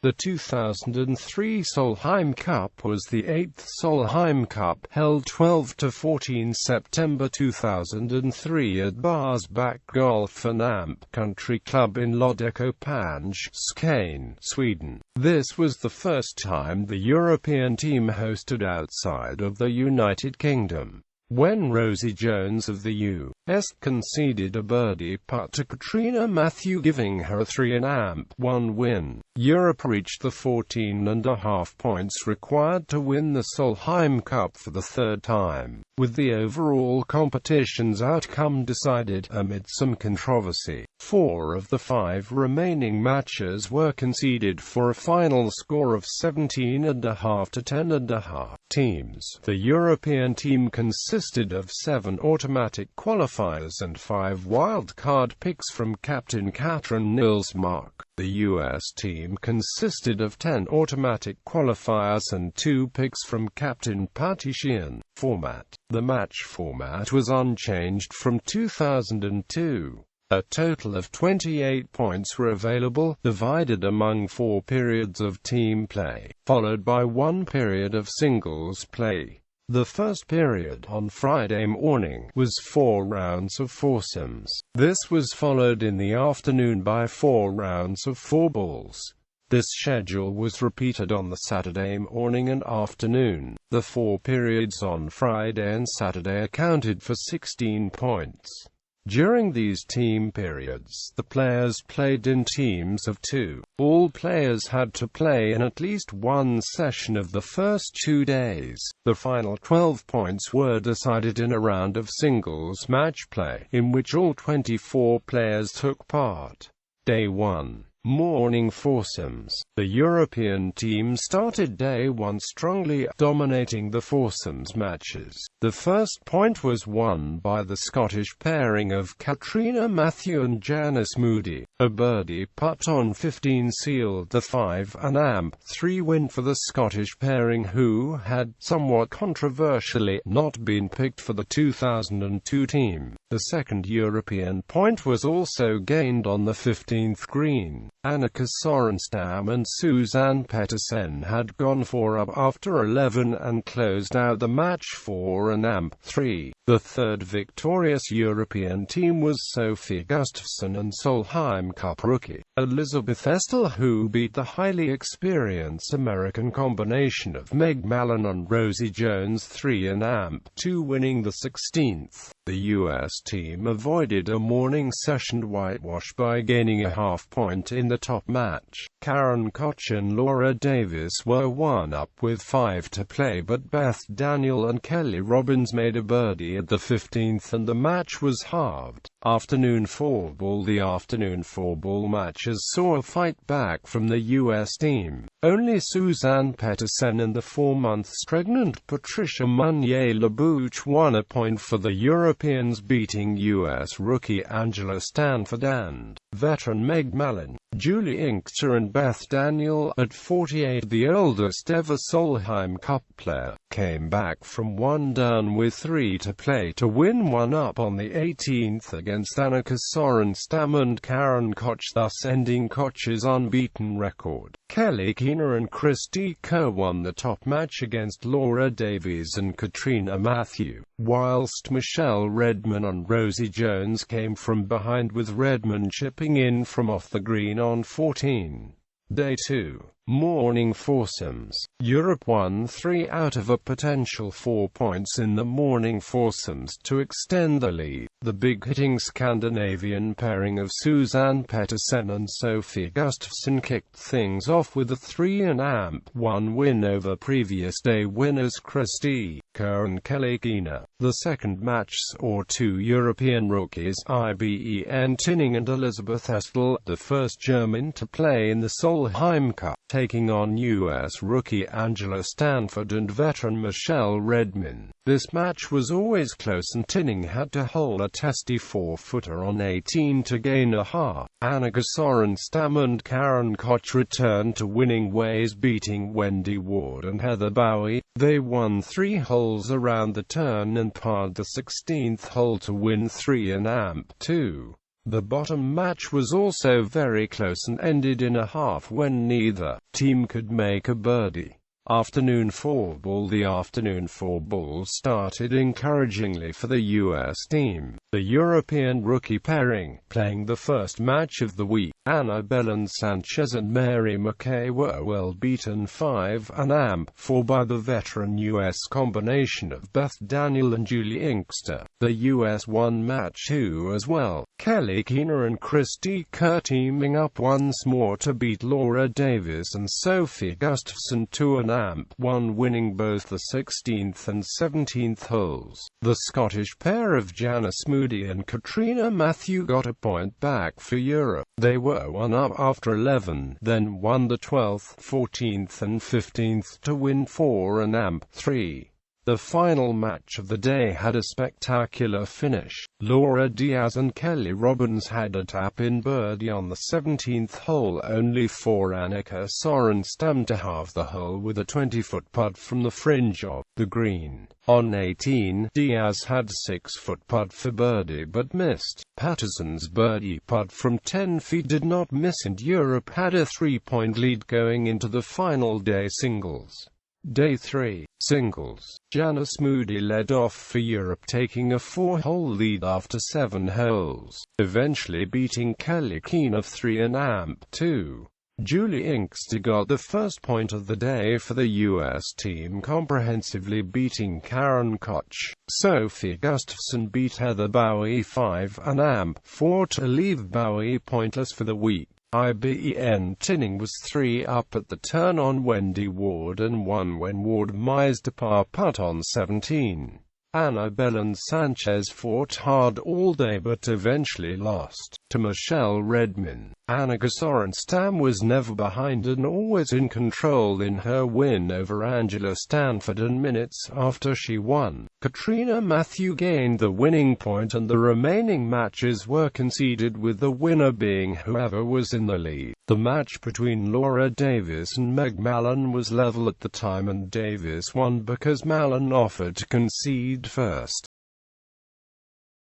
The 2003 Solheim Cup was the 8th Solheim Cup, held 12 to 14 September 2003 at Barsebäck Golf and Amp Country Club in Loddekopinge, Skåne, Sweden. This was the first time the European team hosted outside of the United Kingdom. When Rosie Jones of the U.S. conceded a birdie putt to Catriona Matthew, giving her a 3-1 win. Europe reached the 14.5 points required to win the Solheim Cup for the third time, with the overall competition's outcome decided amid some controversy. 4 of the 5 remaining matches were conceded for a final score of 17.5 to 10.5. Teams. The European team consisted of 7 automatic qualifiers and 5 wild-card picks from captain Catriona Matthew. The U.S. team consisted of 10 automatic qualifiers and 2 picks from captain Patrician. Format. The match format was unchanged from 2002. A total of 28 points were available, divided among 4 periods of team play, followed by 1 period of singles play. The first period, on Friday morning, was 4 rounds of foursomes. This was followed in the afternoon by 4 rounds of 4 balls. This schedule was repeated on the Saturday morning and afternoon. The 4 periods on Friday and Saturday accounted for 16 points. During these team periods, the players played in teams of 2. All players had to play in at least one session of the first 2 days. The final 12 points were decided in a round of singles match play, in which all 24 players took part. Day 1. Morning foursomes. The European team started day 1 strongly, dominating the foursomes matches. The first point was won by the Scottish pairing of Catriona Matthew and Janice Moody. A birdie putt on 15 sealed the 5-3 win for the Scottish pairing, who had, somewhat controversially, not been picked for the 2002 team. The second European point was also gained on the 15th green. Annika Sorenstam and Susanne Pettersen had gone 4 up after 11 and closed out the match for an amp-3. The third victorious European team was Sophie Gustafsson and Solheim Cup rookie Elizabeth Estel, who beat the highly experienced American combination of Meg Mallon and Rosie Jones 3 and amp-2, winning the 16th. The U.S. team avoided a morning session whitewash by gaining a half point in the top match. Karen Koch and Laura Davis were 1 up with 5 to play, but Beth Daniel and Kelly Robbins made a birdie at the 15th and the match was halved. Afternoon 4-ball. The afternoon 4-ball matches saw a fight back from the U.S. team. Only Susanne Pettersen and the 4-months pregnant Patricia Munier-Labouche won a point for the Europeans, beating U.S. rookie Angela Stanford and veteran Meg Mallon. Julie Inkster and Beth Daniel, at 48, the oldest ever Solheim Cup player, came back from 1 down with 3 to play to win 1 up on the 18th against Annika Sorenstam and Karen Koch, thus ending Koch's unbeaten record. Kelly Keener and Christy Kerr won the top match against Laura Davies and Catriona Matthew, whilst Michelle Redman and Rosie Jones came from behind, with Redman chipping in from off the green on 14. Day 2. Morning foursomes. Europe won 3 out of a potential 4 points in the morning foursomes to extend the lead. The big-hitting Scandinavian pairing of Susanne Pettersen and Sophie Gustafsson kicked things off with a 3-1 win over previous day winners Christy Kerr and Kelly Keener. The second match saw 2 European rookies, IBEN Tinning and Elizabeth Estel, the first German to play in the Solheim Cup, taking on U.S. rookie Angela Stanford and veteran Michelle Redman. This match was always close and Tinning had to hole a testy 4-footer on 18 to gain a half. Annika Sorenstam and Karen Koch returned to winning ways, beating Wendy Ward and Heather Bowie. They won 3 holes around the turn and parred the 16th hole to win 3 and amp-2. The bottom match was also very close and ended in a half when neither team could make a birdie. Afternoon fourball. The afternoon fourball started encouragingly for the U.S. team. The European rookie pairing, playing the first match of the week, Anna Sanchez and Mary McKay, were well beaten 5&4 by the veteran U.S. combination of Beth Daniel and Julie Inkster. The U.S. won match 2 as well, Kelly Keener and Christy Kerr teaming up once more to beat Laura Davis and Sophie Gustafsson 2&1, winning both the 16th and 17th holes. The Scottish pair of Janice Moody and Catriona Matthew got a point back for Europe. They were 1 up after 11, then won the 12th, 14th and 15th to win 4&3. The final match of the day had a spectacular finish. Laura Diaz and Kelly Robbins had a tap-in birdie on the 17th hole only for Annika Sorenstam to halve the hole with a 20-foot putt from the fringe of the green. On 18, Diaz had a 6-foot putt for birdie but missed. Patterson's birdie putt from 10 feet did not miss and Europe had a 3-point lead going into the final day singles. Day 3, singles. Janice Moody led off for Europe, taking a 4-hole lead after 7 holes, eventually beating Kelly Keener 3&2. Julie Inkster got the first point of the day for the U.S. team, comprehensively beating Karen Koch. Sophie Gustafsson beat Heather Bowie 5&4 to leave Bowie pointless for the week. IBEN Tinning was 3 up at the turn on Wendy Ward and 1 when Ward missed a par putt on 17. Anna Sanchez fought hard all day but eventually lost to Michelle Redman. Annika Sorenstam was never behind and always in control in her win over Angela Stanford, and minutes after she won, Catriona Matthew gained the winning point and the remaining matches were conceded, with the winner being whoever was in the lead. The match between Laura Davis and Meg Mallon was level at the time and Davis won because Mallon offered to concede first.